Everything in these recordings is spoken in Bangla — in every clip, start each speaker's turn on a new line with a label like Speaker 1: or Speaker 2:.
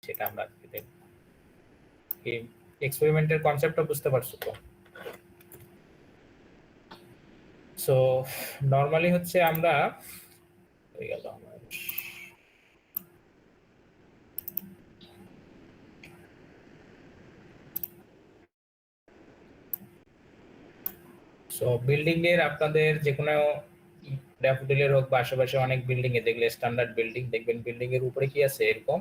Speaker 1: সেটা আমরা দেখব। এই এক্সপেরিমেন্টের কনসেপ্টটা বুঝতে পারছো তো? সো নরমালি হচ্ছে আমরা হয়ে গেল আমার সো বিল্ডিং এর আপনাদের যে কোনো ড্যাফোডিলের হোক বা আশেপাশে অনেক বিল্ডিং এ দেখলে স্ট্যান্ডার্ড বিল্ডিং দেখবেন, বিল্ডিং এর উপরে কি আছে এরকম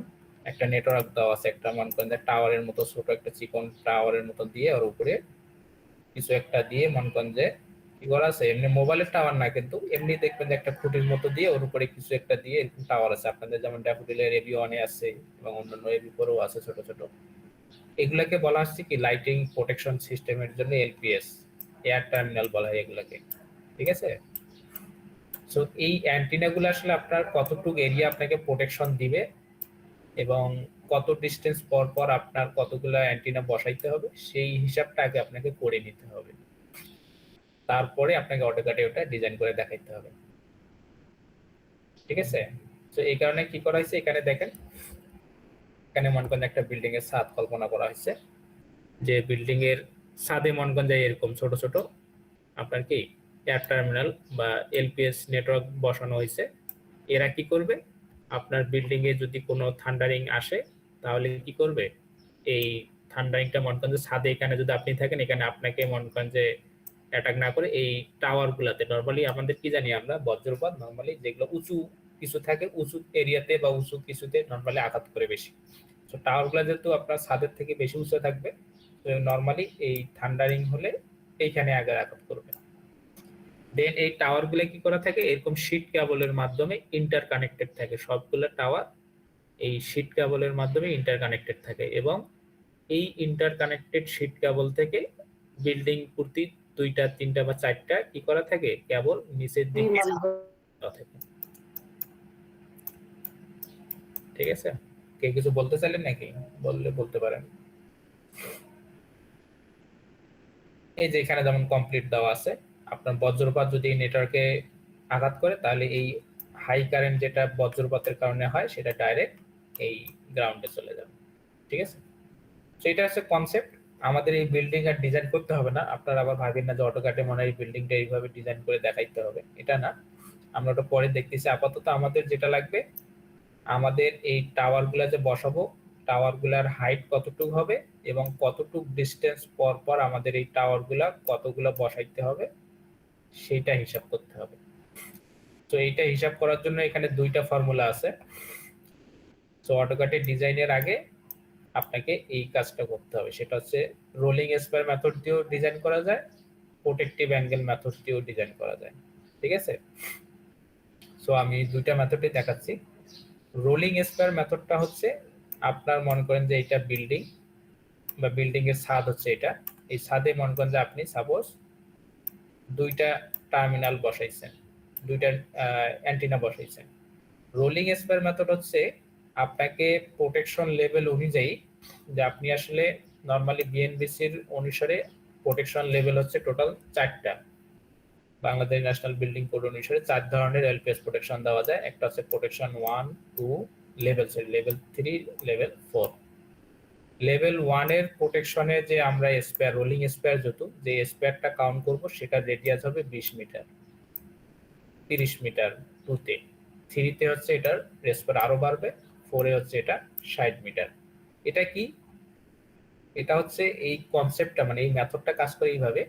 Speaker 1: একটা নেটওয়ার্ক দেওয়া আছে, একটা মনে করেন টাওয়ারের মতো ছোট একটা চিকন টাওয়ারের মতো দিয়ে ওর উপরে কিছু একটা দিয়ে মনে করেন যে কি করা আছে, এমনি মোবাইলের টাওয়ার না কিন্তু এমনি দেখবেন যে একটা খুঁটির মতো দিয়ে ওর উপরে কিছু একটা দিয়ে এরকম টাওয়ার আছে আপনাদের, যেমন ড্যাফোডিলের এবি ওয়ানে আছে এবং অন্যান্য এবি ফোরেও আছে ছোট ছোট। এগুলাকে বলা হচ্ছে কি লাইটিং প্রোটেকশন সিস্টেমের জন্য এলপিএস, এয়ার টার্মিনাল বলা হয় এগুলাকে, ঠিক আছে? সো এই অ্যান্টিনাগুলো আসলে আপনার কতটুকু এরিয়া আপনাকে প্রোটেকশন দিবে এবং কত ডিস্টেন্স পর পর আপনার কতগুলো অ্যান্টিনা বসাইতে হবে সেই হিসাবটা আগে আপনাকে করে নিতে হবে, তারপরে আপনাকে অটোক্যাডে ওটা ডিজাইন করে দেখাইতে হবে, ঠিক আছে? তো এই কারণে কি করা হয়েছে এখানে দেখেন, এখানে মনে করেন একটা বিল্ডিং এর ছাদ কল্পনা করা হয়েছে, যে বিল্ডিং এর ছাদে মনে করেন যে এরকম ছোট ছোট আপনার কি এয়ার টার্মিনাল বা এলপিএস নেটওয়ার্ক বসানো হয়েছে। এরা কি করবে, আপনার বিল্ডিং এ যদি কোনো থান্ডারিং আসে তাহলে কি করবে, এই থান্ডারিংটা মনে করেন যে ছাদে এখানে যদি আপনি থাকেন এখানে আপনাকে মনে করেন যে অ্যাটাক না করে এই টাওয়ার গুলাতে, নর্মালি আমাদের কি জানি আমরা বজ্রপাত নর্মালি যেগুলো উঁচু কিছু থাকে উঁচু এরিয়াতে বা উঁচু কিছুতে নর্মালি আঘাত করে বেশি। তো টাওয়ার গুলা যেহেতু আপনার ছাদের থেকে বেশি উঁচু থাকবে, তো নর্মালি এই থান্ডারিং হলে এইখানে আগে আঘাত করবে। দেন এই টাওয়ার গুলো কি করা থাকে, এরকম শীট কেবলের মাধ্যমে ইন্টার কানেক্টেড থাকে, সবগুলো টাওয়ার এই শীট কেবলের মাধ্যমে ইন্টার কানেক্টেড থাকে এবং এই ইন্টার কানেক্টেড শীট কেবল থেকে বিল্ডিং প্রতি দুইটা তিনটা বা চারটা কি করা থাকে কেবল নিচের দিকে থাকে, ঠিক আছে? কে কিছু বলতে চাইলেন নাকি? বললে বলতে পারেন। এই যে এখানে যেমন কমপ্লিট দেওয়া আছে, আপনার বজ্রপাত যদি নেটওয়ার্কে আঘাত করে তাহলে এই হাই কারেন্ট যেটা বজ্রপাতের কারণে হয় সেটা ডাইরেক্ট এই গ্রাউন্ডে চলে যাবে, ঠিক আছে? তো এটা হচ্ছে কনসেপ্ট। আমাদের এই বিল্ডিং আর ডিজাইন করতে হবে না, আপনারা আবার ভাবেন না যে অটোক্যাডে মনে হয় এই বিল্ডিংটা এইভাবে ডিজাইন করে দেখাইতে হবে, এটা না, আমরা ওটা পরে দেখতেছি। আপাতত আমাদের যেটা লাগবে, আমাদের এই টাওয়ারগুলা যে বসাবো টাওয়ারগুলার হাইট কতটুকু হবে এবং কতটুকু ডিস্টেন্স পর পর আমাদের এই টাওয়ারগুলা কতগুলো বসাইতে হবে সেটা হিসাব করতে হবে। তো এইটা হিসাব করার জন্য এখানে দুইটা ফর্মুলা আছে। তো অটোক্যাডে ডিজাইনের আগে আপনাকে এই কাজটা করতে হবে, সেটা হচ্ছে রোলিং স্কয়ার মেথড দিয়েও ডিজাইন করা যায়, প্রোটেক্টিভ অ্যাঙ্গেল মেথড দিয়েও ডিজাইন করা যায়, ঠিক আছে? সো আমি দুইটা মেথডই দেখাচ্ছি। রোলিং স্কয়ার মেথডটা হচ্ছে আপনার মনে করেন যে এটা বিল্ডিং বা বিল্ডিং এর ছাদ হচ্ছে এটা, এই ছাদে মনে করেন যে আপনি সাপোজ দুইটা টার্মিনাল বসাইছেন, দুইটা অ্যান্টিনা বসাইছেন। রোলিং স্কয়ার মেথড হচ্ছে আপনাকে প্রোটেকশন লেভেল অনুযায়ী, যে আপনি আসলে নর্মালি বিএনবিসির অনুসারে প্রোটেকশন লেভেল হচ্ছে টোটাল চারটা, বাংলাদেশ ন্যাশনাল বিল্ডিং কোড অনুসারে চার ধরনের এলপিএস প্রোটেকশন দেওয়া যায়। একটা হচ্ছে protection 1 2 level 3, level 3, level 4। Level 1 এর প্রোটেকশনে যে আমরা স্পেয়ার রোলিং স্পেয়ার যত যে স্পেয়ারটা কাউন্ট করব সেটা রেডিয়াস হবে 20 মিটার 30 মিটার 2তে, 3 তে হচ্ছে এটার স্পেয়ার আরো বাড়বে, 4 এ হচ্ছে এটা 60 মিটার। এটা কি, এটা হচ্ছে এই কনসেপ্টটা মানে এই মেথডটা কাজ করে এইভাবে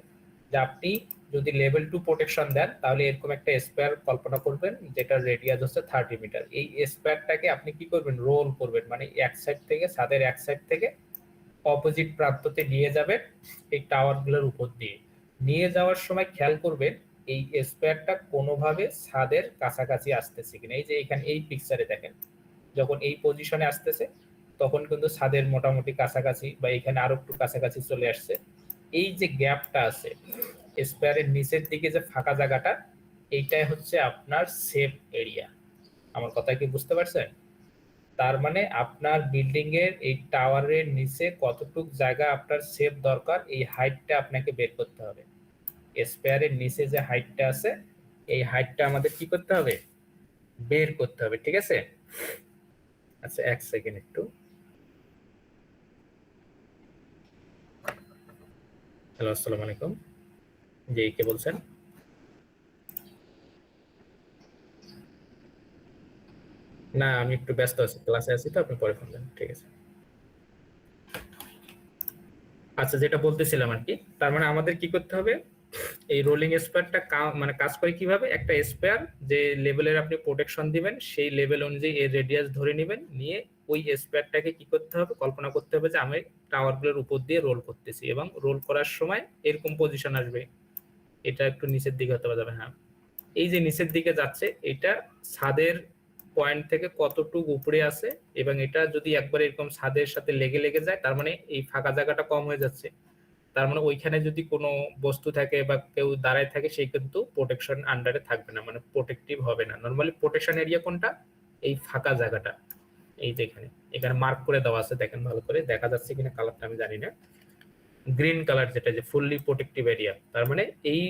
Speaker 1: যে আপনি যদি লেভেল 2 প্রোটেকশন দেন তাহলে এরকম একটা স্পেয়ার কল্পনা করবেন যেটা রেডিয়াস হচ্ছে 30 মিটার। এই স্পেয়ারটাকে আপনি কি করবেন, রোল করবেন, মানে এক সাইড থেকে ছাদের এক সাইড থেকে অপোজিট প্রান্ততে নিয়ে যাবেন এই টাওয়ারগুলোর উপর দিয়ে। নিয়ে যাওয়ার সময় খেয়াল করবেন এই স্পেয়ারটা কোনোভাবে ছাদের কাছাকাছি আসতেছে কিনা। এই যে এখানে এই পিকচারে দেখেন যখন এই পজিশনে আসতেছে তখন কিন্তু ছাদের মোটামুটি কাছাকাছি বা এখানে আরো একটু কাছাকাছি চলে আসছে। এই যে গ্যাপটা আছে স্পেয়ারের নিচের দিকে যে ফাঁকা জায়গাটা, এইটাই হচ্ছে আপনার সেফ এরিয়া। আমার কথা কি বুঝতে পারছেন? তার মানে আপনার বিল্ডিং এর এই টাওয়ারের নিচে কতটুক জায়গা আপনার সেফ দরকার এই হাইটটা আপনাকে বের করতে হবে। স্পেয়ারের নিচে যে হাইটটা আছে এই হাইটটা আমাদের কি করতে হবে, বের করতে হবে, ঠিক আছে? আচ্ছা এক সেকেন্ড একটু হ্যালো, আসসালামু আলাইকুম। জি, কে বলছেন? না, আমি একটু ব্যস্ত আছি, ক্লাসে আছি, তো আপনি পরে ফোন দেন, ঠিক আছে। আচ্ছা, যেটা বলতেছিলাম আর কি, তার মানে আমাদের কি করতে হবে, এই রোলিং স্পেয়ারটা মানে কাজ করে কিভাবে, একটা স্পেয়ার যে লেভেলের আপনি প্রোটেকশন দিবেন সেই লেভেল অনুযায়ী এর রেডিয়াস ধরে নেবেন, নিয়ে ওই স্পেয়ারটাকে কি করতে হবে, কল্পনা করতে হবে যে আমি টাওয়ারগুলোর উপর দিয়ে রোল করতেছি, এবং রোল করার সময় এরকম পজিশন আসবে, এটা একটু নিচের দিকে হতে যাবে, হ্যাঁ। এই যে নিচের দিকে যাচ্ছে, এটা ছাদের পয়েন্ট থেকে কতটুকু উপরে আছে, এবং এটা যদি একবার এরকম ছাদের সাথে লেগে লেগে যায়, তার মানে এই ফাঁকা জায়গাটা কম হয়ে যাচ্ছে, তার মানে ওইখানে যদি কোনো বস্তু থাকে বা কেউ দাঁড়ায় থাকে, সেই কিন্তু প্রোটেকশন আন্ডারে থাকবে না, মানে প্রোটেক্টিভ হবে না। নর্মালি প্রোটেকশন এরিয়া কোনটা, এই ফাঁকা জায়গাটা, এই যে এখানে এখানে মার্ক করে দেওয়া আছে, দেখেন ভালো করে দেখা যাচ্ছে কিনা, কালারটা আমি জানি না, গ্রিন কালার যেটা, যে ফুললি প্রোটেক্টিভ এরিয়া, তার মানে এই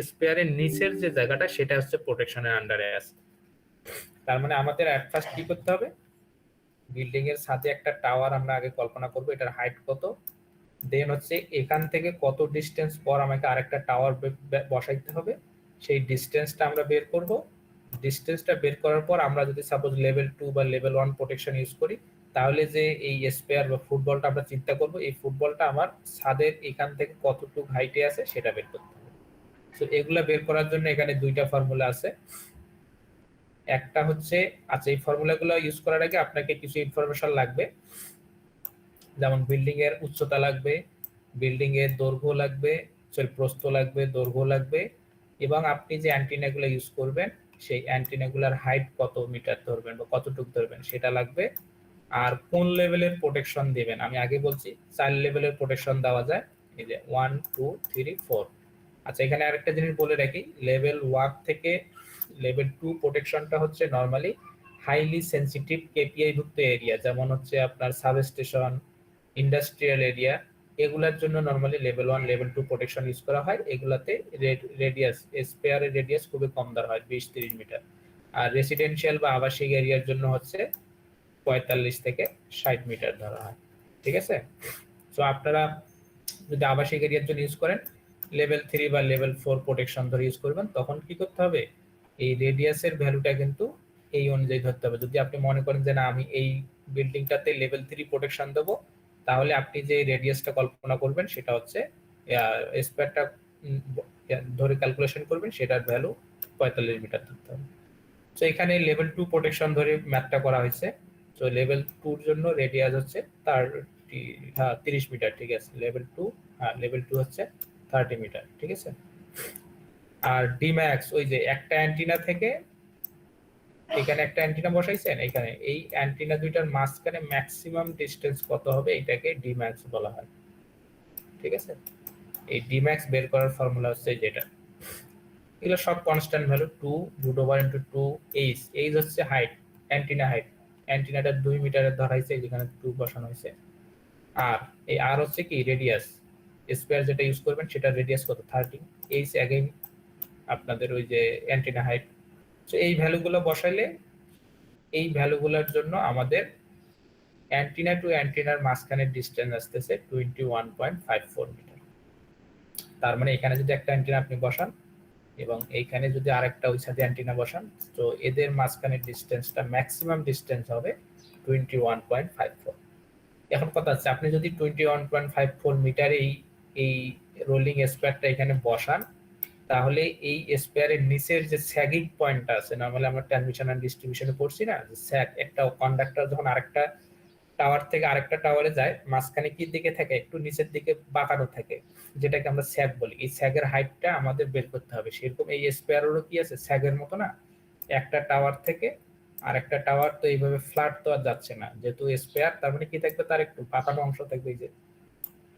Speaker 1: স্পেয়ারের নিচের যে জায়গাটা সেটা হচ্ছে প্রোটেকশনের আন্ডারে আছে। তার মানে আমাদের এট ফার্স্ট কি করতে হবে, বিল্ডিং এর সাথে একটা টাওয়ার আমরা আগে কল্পনা করব, এটার হাইট কত, দেন হচ্ছে এখান থেকে কত ডিস্টেন্স পর আমাকে আরেকটা টাওয়ার বসাইতে হবে, সেই ডিস্টেন্সটা আমরা বের করব। ডিস্টেন্সটা বের করার পর আমরা যদি সাপোজ লেভেল 2 বা লেভেল 1 প্রোটেকশন ইউজ করি, তাহলে যে এই স্পেয়ার বা ফুটবলটা আমরা চিন্তা করব, এই ফুটবলটা আমার ছাদের এখান থেকে কতটুকু হাইটে আছে সেটা বের করতে হবে। তো এগুলা বের করার জন্য এখানে দুইটা ফর্মুলা আছে। একটা হচ্ছে, আচ্ছা, এই ফর্মুলাগুলো ইউজ করার আগে আপনাকে কিছু ইনফরমেশন লাগবে, যেমন বিল্ডিং এর উচ্চতা লাগবে, বিল্ডিং এর দৈর্ঘ্য লাগবে, সরি প্রস্থ লাগবে, দৈর্ঘ্য লাগবে, এবং আপনি যে অ্যান্টিনাগুলো ইউজ করবেন সেই অ্যান্টিনাগুলোর হাইট কত মিটার ধরবেন বা কতটুকু ধরবেন সেটা লাগবে। আর কোন লেভেলের প্রোটেকশন দিবেন, আমি আগে বলছি 4 লেভেলের প্রোটেকশন দেওয়া যায়, এই যে 1 2 3 4। আচ্ছা, এখানে আরেকটা জিনিস বলে রাখি, লেভেল 1 থেকে লেভেল 2 প্রোটেকশনটা হচ্ছে নরমালি হাইলি সেনসিটিভ কেপিআই ভুক্ত এরিয়া, যেমন হচ্ছে আপনার সাবস্টেশন, ইন্ডাস্ট্রিয়াল এরিয়া, এগুলার জন্য normally level 1 level 2 protection use করা হয়। এগুলাতে রেডিয়াস, স্পেয়ারের রেডিয়াস খুবই কম ধরা হয়, 20-30 মিটার। আর রেসিডেন্সিয়াল বা আবাসিক এরিয়ার জন্য হচ্ছে 45 থেকে 60 মিটার ধরা হয়, ঠিক আছে। তো আপনারা যদি আবাসিক এরিয়ার জন্য ইউজ করেন, লেভেল 3 বা লেভেল 4 প্রোটেকশন ধরে ইউজ করবেন, তখন কি করতে হবে, এই রেডিয়াসের ভ্যালুটা কিন্তু এই অনুযায়ী ধরতে হবে। যদি আপনি মনে করেন যে না, আমি এই বিল্ডিংটাতে লেভেল 3 প্রোটেকশন দেবো, তাহলে আপনি যে রেডিয়াসটা কল্পনা করবেন সেটা হচ্ছে স্পেয়ারটা ধরে ক্যালকুলেশন করবেন, সেটার ভ্যালু 45 মিটার ধরতে হবে। তো এখানে লেভেল 2 প্রোটেকশন ধরে ম্যাথটা করা হয়েছে। তো লেভেল 2 এর জন্য রেডিয়াস হচ্ছে তার 30 মিটার, ঠিক আছে। লেভেল 2, হ্যাঁ লেভেল 2 হচ্ছে 30 মিটার, ঠিক আছে। আর ডিম্যাক্স, ওই যে একটা অ্যান্টিনা থেকে এখানে একটা অ্যান্টিনা বসাইছেন, এখানে এই অ্যান্টিনা দুইটার মাঝখানে ম্যাক্সিমাম ডিসটেন্স কত হবে, এটাকে ডিম্যাক্স বলা হয়, ঠিক আছে। এই ডিম্যাক্স বের করার ফর্মুলা হচ্ছে যেটা, এগুলো সব constant value, 2 root over into 2 h, h হচ্ছে হাইট, অ্যান্টিনা হাইট, অ্যান্টিনাটা 2 মিটারের ধরা হয়েছে, যেখানে 2 বসানো হয়েছে। আর এই আর হচ্ছে কি রেডিয়াস, স্কয়ার যেটা ইউজ করবেন সেটা রেডিয়াস কত, 30, এইচ अगेन আপনাদের ওই যে অ্যান্টিনা হাইট। তো এই ভ্যালুগুলো বসাইলে এই ভ্যালুগুলোর জন্য আমাদের অ্যান্টিনা টু অ্যান্টিনার মাঝখানের ডিসটেন্স আসতেছে 21.54 মিটার। তার মানে এখানে যদি একটা অ্যান্টিনা আপনি বসান এবং এইখানে যদি আরেকটা ওই সাথে অ্যান্টিনা বসান, তো এদের মাঝখানের ডিসটেন্সটা ম্যাক্সিমাম ডিসটেন্স হবে 21.54। এখন কথা হচ্ছে, আপনি যদি 21.54 মিটার এই রোলিং স্পেয়ারটা এখানে বসান, তাহলে এই স্পেয়ারের নিচের যে স্যাগিং পয়েন্টটা আছে, নরমালি আমরা ট্রান্সমিশন এন্ড ডিস্ট্রিবিউশনে পড়ছি না, যে স্যাগ, একটা কন্ডাক্টর যখন আরেকটা টাওয়ার থেকে আরেকটা টাওয়ারে যায়, মাঝখানে কি দিকে থাকে, একটু নিচের দিকে বাঁকানো থাকে, যেটাকে আমরা স্যাগ বলি। এই স্যাগের হাইটটা আমাদের বের করতে হবে। সেরকম এই স্পেয়ারেরও কি আছে, স্যাগের মতো না, একটা টাওয়ার থেকে আরেকটা টাওয়ার তো এইভাবে ফ্ল্যাট তো আর যাচ্ছে না, যেহেতু স্পেয়ার, তার মানে কি থাকবে, তার একটু বাঁকানো অংশ থাকবে।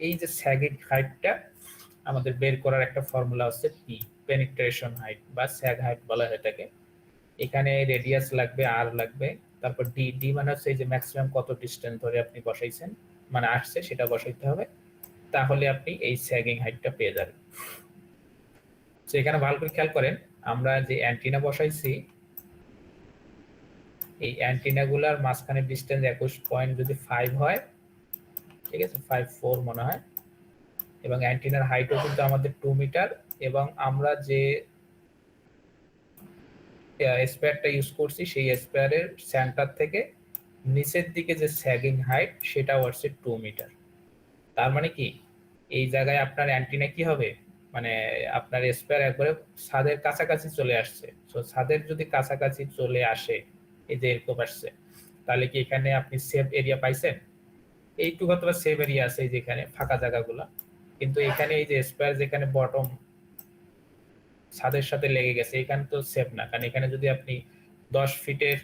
Speaker 1: এই যে স্যাগিং হাইটটা আমাদের বের করার একটা ফর্মুলা হচ্ছে পি, পেনিট্রেশন হাইট বা স্যাগ হাইট বলা হয়ে থাকে। এখানে রেডিয়াস লাগবে, আর লাগবে, তারপর ডি, ডি মানে হচ্ছে এই যে ম্যাক্সিমাম কত ডিসটেন্স ধরে আপনি বসাইছেন, মানে আসছে সেটা বসাইতে হবে, তাহলে আপনি এই স্যাগিং হাইটটা পেয়ে যাবেন। তো এখানে ভালো করে খেয়াল করেন, আমরা যে অ্যান্টিনা বসাইছি, এই অ্যান্টিনা গুলার মাঝখানে ডিসটেন্স 21 পয়েন্ট যদি 5 হয়, ঠিক আছে, 54 মনে হয়, এবং অ্যান্টিনার হাইটও কিন্তু আমাদের 2 মিটার, এবং আমরা যে স্পেয়ারটা ইউজ করছি সেই স্পেয়ারের সেন্টার থেকে নিচের দিকে যে স্যাগিং হাইট সেটাও হচ্ছে 2 মিটার। তার মানে কি এই জায়গায় আপনার অ্যান্টিনা কি হবে, মানে আপনার স্পেয়ার একবারে ছাদের কাছাকাছি চলে আসছে। তো ছাদের যদি কাছাকাছি চলে আসে, এই যে এরকম আসছে, তাহলে কি এখানে আপনি সেভ এরিয়া পাইছেন? এইটুকু অথবা সেভ এরিয়া আছে যেখানে ফাঁকা জায়গাগুলো, কিন্তু এখানে এই যে স্পেয়ার যেখানে বটম ছাদের সাথে লেগে গেছে, এখানে তো সেভ না, কারণ এখানে যদি আপনি 10 ফিটের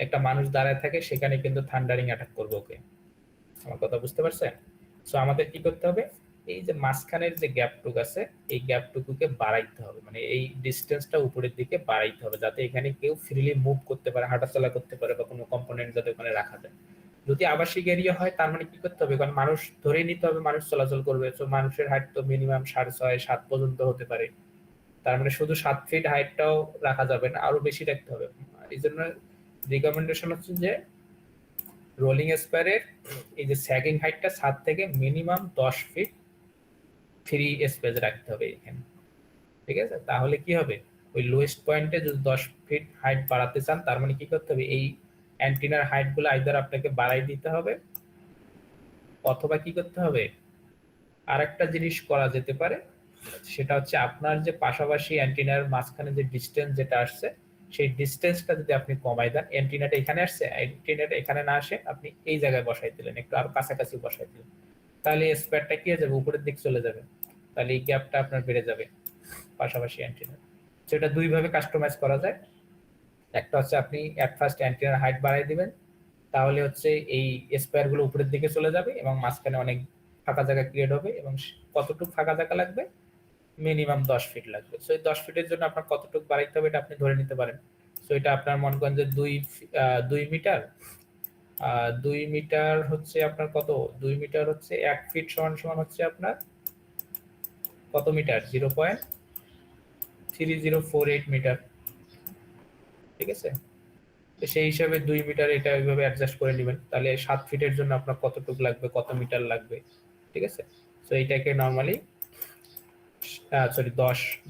Speaker 1: একটা মানুষ দাঁড়ায় থাকে সেখানে কিন্তু থান্ডারিং অ্যাটাক করবে ওকে। আমার কথা বুঝতে পারছেন? সো আমাদের কি করতে হবে, এই যে মাঝখানের যে গ্যাপটুক আছে এই গ্যাপটুকুকে বাড়াইতে হবে, মানে এই ডিস্টেন্সটা উপরের দিকে বাড়াইতে হবে যাতে এখানে কেউ ফ্রিলি মুভ করতে পারে, হাঁটাচলা করতে পারে, বা কোনো কম্পোনেন্ট যাতে ওখানে রাখা যায়। যদি আবাসিক এরিয়া হয় তার মানে কি করতে হবে, কারণ মানুষ ধরেই নিতে হবে মানুষ চলাচল করবে, তো মানুষের হাইট তো মিনিমাম 6.5-7 পর্যন্ত হতে পারে। তার মানে শুধু 7 ফিট হাইটটাও রাখা যাবে না, আরো বেশি রাখতে হবে। এই জন্য রিকমেন্ডেশন হচ্ছে যে রোলিং স্পেয়ারের এই যে স্যাগিং হাইটটা 7 থেকে মিনিমাম 10 ফিট ফ্রি স্পেস রাখতে হবে এখানে, ঠিক আছে? তাহলে কি হবে, ওই লোয়েস্ট পয়েন্টে যদি 10 ফিট হাইট বাড়াতে চান তার মানে কি করতে হবে, এই অ্যান্টিনার হাইট গুলো আইদার আপনাকে বাড়াই দিতে হবে, অথবা কি করতে হবে, আরেকটা জিনিস করা যেতে পারে, সেটা হচ্ছে আপনার যে পাশাপাশি অ্যান্টিনার মাঝখানে যে ডিস্টেন্স যেটা আসছে সেই ডিস্টেন্সটা যদি আপনি কমাই দেন, অ্যান্টিনাটা এখানে আসছে, অ্যান্টিনাটা এখানে না আসে আপনি এই জায়গায় বসাই দিলেন, একটু আরো কাছাকাছি বসাই দিলেন, তাহলে স্পেয়ারটা কি হয়ে যাবে, উপরের দিক চলে যাবে, তাহলে এই গ্যাপটা আপনার বেড়ে যাবে পাশাপাশি অ্যান্টিনা। সেটা দুই ভাবে কাস্টমাইজ করা যায়। একটা হচ্ছে আপনি এট ফার্স্ট অ্যান্টিনার হাইট বাড়াই দিবেন, তাহলে হচ্ছে এই স্পেয়ার গুলো উপরের দিকে চলে যাবে এবং মাঝখানে অনেক ফাঁকা জায়গা ক্রিয়েট হবে, এবং কতটুকু ফাঁকা জায়গা লাগবে, মিনিমাম 10 ফিট লাগবে। সো এই 10 ফিটের জন্য আপনার কতটুকু বাড়াইতে হবে এটা আপনি ধরে নিতে পারেন। সো এটা আপনার মনে করেন যে 2 মিটার, 2 মিটার হচ্ছে আপনার কত, 2 মিটার হচ্ছে 1 ফিট সমান সমান হচ্ছে আপনার কত মিটার, 0.3048 মিটার, ঠিক আছে? তো সেই হিসাবে 2 মিটার এটা ওইভাবে অ্যাডজাস্ট করে নেবেন, তাহলে 7 ফিটের জন্য আপনার কতটুকু লাগবে, কত মিটার লাগবে, ঠিক আছে? সো এইটাকে নর্মালি সরি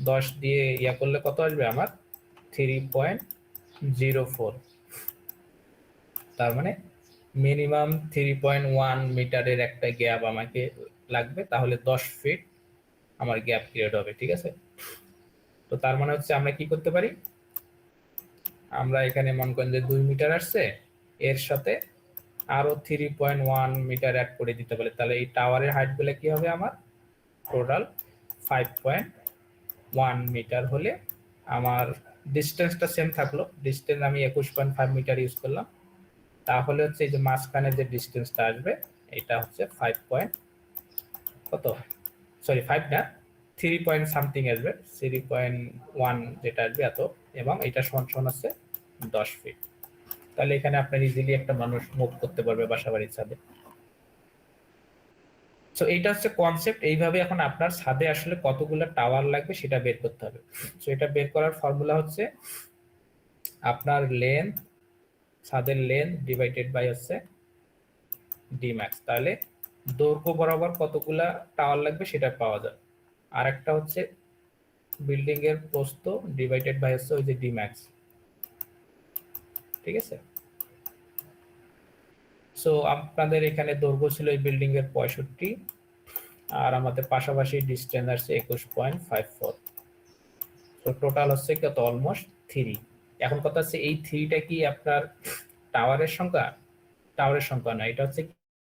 Speaker 1: 10 দিয়ে ইয়া করলে কত আসবে আমার, 3.04, তার মানে মিনিমাম 3.1 মিটারের একটা গ্যাপ আমাকে লাগবে, তাহলে 10 ফিট আমার গ্যাপ ক্রিয়েট হবে, ঠিক আছে? তো তার মানে হচ্ছে আমরা কি করতে পারি, আমরা এখানে মনে করেন যে 2 মিটার আসছে, এর সাথে আরো 3.1 মিটার অ্যাড করে দিতে পারি, তাহলে এই টাওয়ারের হাইট গুলো কি হবে আমার টোটাল 5.1 মিটার হলে আমার ডিস্টেন্সটা সেম থাকলো, ডিস্টেন্স আমি 21.5 মিটার ইউজ করলাম, তাহলে হচ্ছে এই যে মাঝখানে যে ডিস্টেন্সটা আসবে এটা হচ্ছে 5 পয়েন্ট কত, সরি 5 না, 3 পয়েন্ট সামথিং আসবে, 3.1 যেটা আসবে এত, এবং এটা সমান সমান হচ্ছে 10 ফিট। তাহলে এখানে আপনার ইজিলি একটা মানুষ মুভ করতে পারবে বাসাবাড়ির ছাদে। সো এইটা হচ্ছে কনসেপ্ট। এইভাবে এখন আপনার ছাদে আসলে কতগুলো টাওয়ার লাগবে সেটা বের করতে হবে। সো এটা বের করার ফর্মুলা হচ্ছে আপনার লেন্থ, ছাদের লেন্থ ডিভাইডেড বাই হচ্ছে ডি ম্যাক্স, তাহলে দৈর্ঘ্য বরাবর কতগুলা টাওয়ার লাগবে সেটা পাওয়া যায়। আর একটা হচ্ছে বিল্ডিং এর প্রস্থ ডিভাইডেড বাই হচ্ছে ওই যে ডি ম্যাক্স, ঠিক আছে? সো আপনাদের এখানে দৈর্ঘ্য ছিল এই বিল্ডিং এর 65, আর আমাদের পাশাপাশি ডিস্টেন্স আসছে 21.54, তো টোটাল হচ্ছে কত, অলমোস্ট 3। এখন কথা হচ্ছে এই 3টা কি আপনার টাওয়ারের সংখ্যা, টাওয়ারের সংখ্যা না, এটা হচ্ছে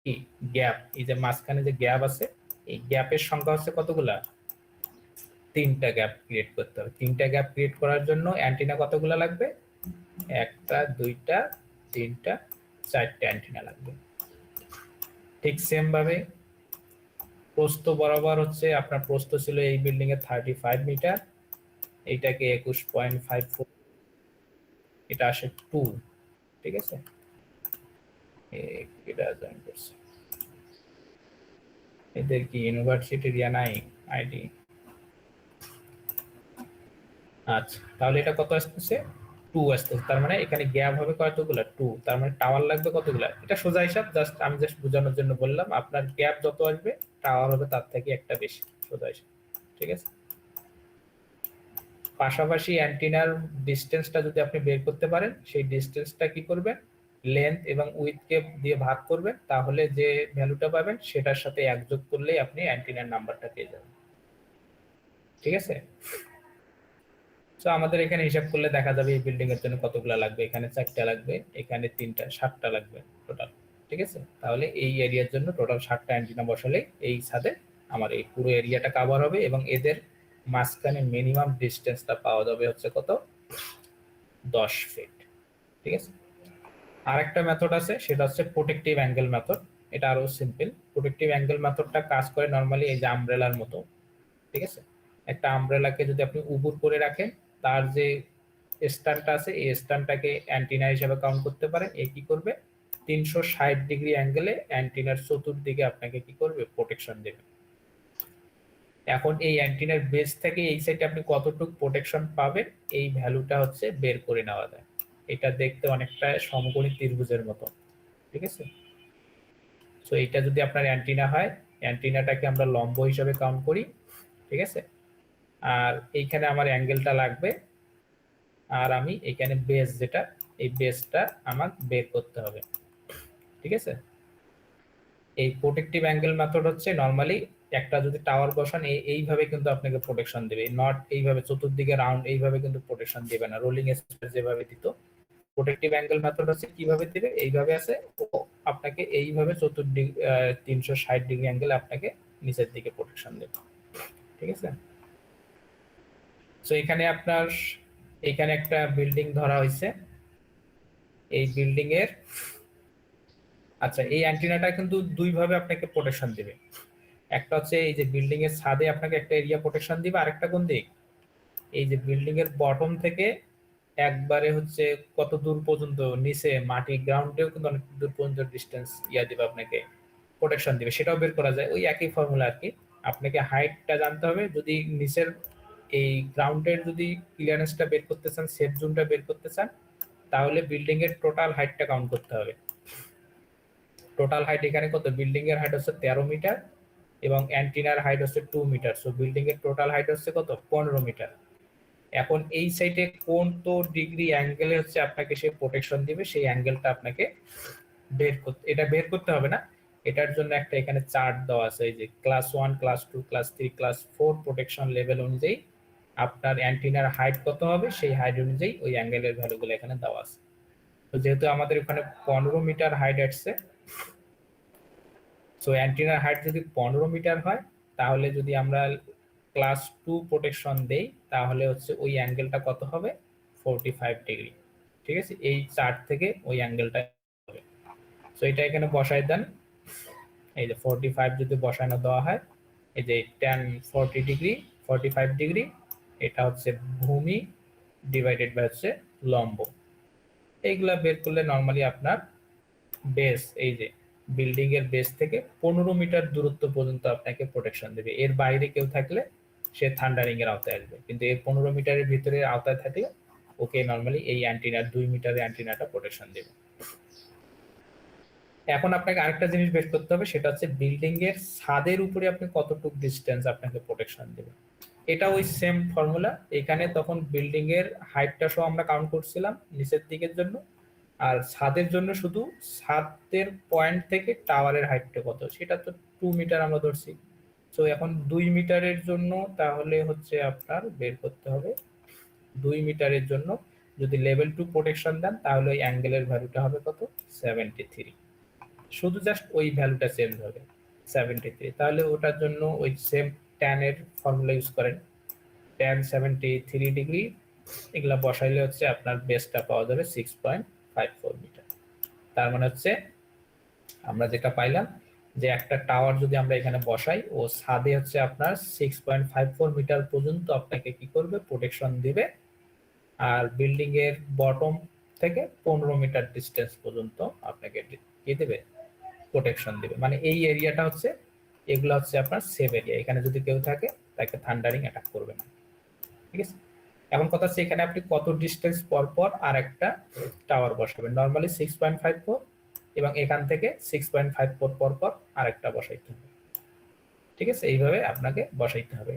Speaker 1: কি গ্যাপ, এই যে মাঝখানে যে গ্যাপ আছে এই গ্যাপের সংখ্যা হচ্ছে কতগুলা, 3টা গ্যাপ ক্রিয়েট করতে হবে। 3টা গ্যাপ ক্রিয়েট করার জন্য অ্যান্টিনা কতগুলা লাগবে, 1টা 2টা 3টা 4টা অ্যান্টিনা লাগবে। ঠিক সেম ভাবে প্রস্থ বরাবর হচ্ছে আপনার প্রস্থ ছিল এই বিল্ডিং এর 35 মিটার, এইটাকে 21.54, এটা আসে 2, ঠিক আছে? এটা জয়েন করছে, এদের কি ইউনিভার্সিটির ইয়া নাই আইডি? আচ্ছা, তাহলে এটা কত আসতেছে, 2 আসছে, তার মানে এখানে গ্যাপ হবে কতগুলো 2, তার মানে টাওয়ার লাগবে কতগুলো। এটা সোজা হিসাব, জাস্ট আমি বোঝানোর জন্য বললাম। আপনার গ্যাপ যত আসবে টাওয়ার হবে তার থেকে একটা বেশি, সোজা হিসাব। ঠিক আছে। পাশাপাশি অ্যান্টিনার ডিসটেন্সটা যদি আপনি বের করতে পারেন, সেই ডিসটেন্সটা কি করবেন, লেন্থ এবং উইথকে দিয়ে ভাগ করবেন, তাহলে যে ভ্যালুটা পাবেন সেটার সাথে এক যোগ করলেই আপনি অ্যান্টিনার নাম্বারটা পেয়ে যাবেন। ঠিক আছে। তো আমাদের এখানে হিসাব করলে দেখা যাবে এই বিল্ডিং এর জন্য কতগুলো লাগবে। এখানে 4টা লাগবে, এখানে 3টা, 7টা লাগবে টোটাল। ঠিক আছে। তাহলে এই এরিয়ার জন্য টোটাল 7টা অ্যান্টিনা বসালে এই ছাদে আমার এই পুরো এরিয়াটা কভার হবে, এবং এদের মাঝখানে মিনিমাম ডিসটেন্সটা পাওয়া যাবে হচ্ছে কত, 10 ফিট। ঠিক আছে। আরেকটা মেথড আছে, সেটা হচ্ছে প্রোটেক্টিভ অ্যাঙ্গেল মেথড। এটা আরো সিম্পল। প্রোটেক্টিভ অ্যাঙ্গেল মেথডটা কাজ করে নরমালি এই যে আমব্রেলার মতো। ঠিক আছে। একটা আমব্রেলাকে যদি আপনি উবুর করে রাখেন, তার যে স্ট্যান্ডটা আছে এই স্ট্যান্ডটাকে অ্যান্টিনা হিসেবে কাউন্ট করতে পারেন। এ কি করবে, 360 ডিগ্রি অ্যাঙ্গেলে অ্যান্টিনার চতুর্দিকে আপনাকে কি করবে, প্রোটেকশন দেবে। এখন এই অ্যান্টিনার বেস থেকে এই সাইডে আপনি কতটুকু প্রোটেকশন পাবেন, এই ভ্যালুটা হচ্ছে বের করে নেওয়া যায়। এটা দেখতে অনেকটা সমকোণী ত্রিভুজের মতো। ঠিক আছে। সো এটা যদি আপনার অ্যান্টিনা হয়, অ্যান্টিনাটাকে আমরা লম্ব হিসাবে কাউন্ট করি। ঠিক আছে। আর এইখানে আমার অ্যাঙ্গেলটা লাগবে, আর আমি এখানে বেস যেটা, এই বেসটা আমার বের করতে হবে। ঠিক আছে। এই প্রোটেক্টিভ অ্যাঙ্গেল মেথড হচ্ছে নরমালি একটা যদি টাওয়ার বসান এইভাবে কিন্তু আপনাকে প্রোটেকশন দেবে, নট এইভাবে চতুর্দিকে রাউন্ড এইভাবে কিন্তু প্রোটেকশন দেবে না। রোলিং স্কয়ার যেভাবে দিত, প্রোটেক্টিভ অ্যাঙ্গেল মেথড হচ্ছে কিভাবে দিবে, এইভাবে আছে ও আপনাকে এইভাবে চতুর্দিকে 360 ডিগ্রি অ্যাঙ্গেল আপনাকে নিচের দিকে প্রোটেকশন দেবে। ঠিক আছে। তো এখানে আপনার এখানে একটা বিল্ডিং ধরা হয়েছে। এই বিল্ডিং এর, আচ্ছা, এই অ্যান্টিনাটা কিন্তু দুই ভাবে আপনাকে প্রোটেকশন দিবে। একটা হচ্ছে এই যে বিল্ডিং এর ছাদে আপনাকে একটা এরিয়া প্রোটেকশন দিবে, আরেকটা কোন দিক, এই যে বিল্ডিং এর বটম থেকে একবারে হচ্ছে কত দূর পর্যন্ত নিচে মাটি গ্রাউন্ডেও কিন্তু অনেক দূর পর্যন্ত ডিস্টেন্স দিবে, আপনাকে প্রোটেকশন দিবে। সেটাও বের করা যায় ওই একই ফর্মুলা আর কি। আপনাকে হাইটটা জানতে হবে, যদি নিচের এই গ্রাউন্ডের যদি ক্লিয়ারেন্সটা বের করতে চান, সেফ জোনটা বের করতে চান, তাহলে বিল্ডিং এর টোটাল হাইটটা কাউন্ট করতে হবে। টোটাল হাইট এখানে কত, বিল্ডিং এর হাইট হচ্ছে 13 মিটার এবং অ্যান্টিনার হাইট হচ্ছে 2 মিটার। সো বিল্ডিং এর টোটাল হাইট হচ্ছে কত, 15 মিটার। এখন এই সাইডে কোন তো ডিগ্রি অ্যাঙ্গেলে হচ্ছে আপনাকে সে প্রোটেকশন দিবে, সেই অ্যাঙ্গেলটা আপনাকে বের করতে, এটা বের করতে হবে না, এটার জন্য একটা এখানে চার্ট দেওয়া আছে। এই যে class 1, class 2, class 3, class 4 protection level অনুযায়ী আপনার অ্যান্টিনার হাইট কত হবে, সেই হাইট অনুযায়ী ওই অ্যাঙ্গেলের ভ্যালুগুলো এখানে দেওয়া আছে। তো যেহেতু আমাদের এখানে 15 মিটার হাইট আসছে, সো অ্যান্টিনার হাইট যদি 15 মিটার হয়, তাহলে যদি আমরা ক্লাস 2 প্রোটেকশন দেই, তাহলে হচ্ছে ওই অ্যাঙ্গেলটা কত হবে, 45 ডিগ্রি। ঠিক আছে। এই চার্ট থেকে ওই অ্যাঙ্গেলটা হবে। সো এটা এখানে বসাই দেন। এই যে 45 যদি বসানো দেওয়া হয়, এই যে 10 40 ডিগ্রি 45 ডিগ্রি, এটা হচ্ছে ভূমি ডিভাইডেড বাই হচ্ছে লম্ব। এইগুলা বের করলে নরমালি আপনার বেস, এই যে বিল্ডিং এর বেস থেকে 15 মিটার দূরত্ব পর্যন্ত আপনাকে প্রোটেকশন দেবে। এর বাইরে কেউ থাকলে সে থান্ডারিং এর আওতায় আসবে, কিন্তু এর 15 মিটারের ভিতরে আওতায় থাকলে ওকে নরমালি এই অ্যান্টিনার 2 মিটারের অ্যান্টিনাটা প্রোটেকশন দেবে। এখন আপনাকে আরেকটা জিনিস বের করতে হবে, সেটা হচ্ছে বিল্ডিং এর ছাদের উপরে আপনি কতটুকু ডিসটেন্স আপনাকে প্রোটেকশন দেবে। এটা ওই সেম ফর্মুলা, এখানে তখন বিল্ডিং এর হাইটটা সহ আমরা কাউন্ট করছিলাম নিচের দিকের জন্য, আর ছাদের জন্য শুধু ছাদের পয়েন্ট থেকে টাওয়ারের হাইটটা কত, সেটা তো 2 মিটার আমরা ধরছি। তো এখন 2 মিটারের জন্য তাহলে হচ্ছে আপনার বের করতে হবে, 2 মিটারের জন্য যদি লেভেল 2 প্রোটেকশন দেন, তাহলে ওই অ্যাঙ্গেলের ভ্যালুটা হবে কত, 73। শুধু জাস্ট ওই ভ্যালুটা চেঞ্জ হবে, 73। তাহলে ওটার জন্য ওই সেম ট্যান এর ফর্মুলা ইউজ করেন, ট্যান 73 ডিগ্রি, এগুলা বসাইলে হচ্ছে আপনার বেসটা পাওয়া যাবে 6.54 মিটার। তার মানে হচ্ছে আমরা যেটা পাইলাম, যে একটা টাওয়ার যদি আমরা এখানে বসাই, ও ছাদে হচ্ছে আপনার 6.54 মিটার পর্যন্ত আপনাকে কি করবে, প্রোটেকশন দিবে। আর বিল্ডিং এর বটম থেকে 15 মিটার ডিস্টেন্স পর্যন্ত আপনাকে কি দেবে, প্রোটেকশন দিবে। মানে এই এরিয়াটা হচ্ছে, এগুলো হচ্ছে আপনার সেভ এরিয়া। এখানে যদি কেউ থাকে তাকে থান্ডারিং অ্যাটাক করবে না। ঠিক আছে। এখন কথা হচ্ছে এখানে আপনি কত ডিস্টেন্স পর পর আর একটা টাওয়ার বসাবেন। নরমালি 6.54 এবং এখান থেকে 6.54 পর পর আরেকটা বসাইতে হবে। ঠিক আছে, এইভাবে আপনাকে বসাইতে হবে।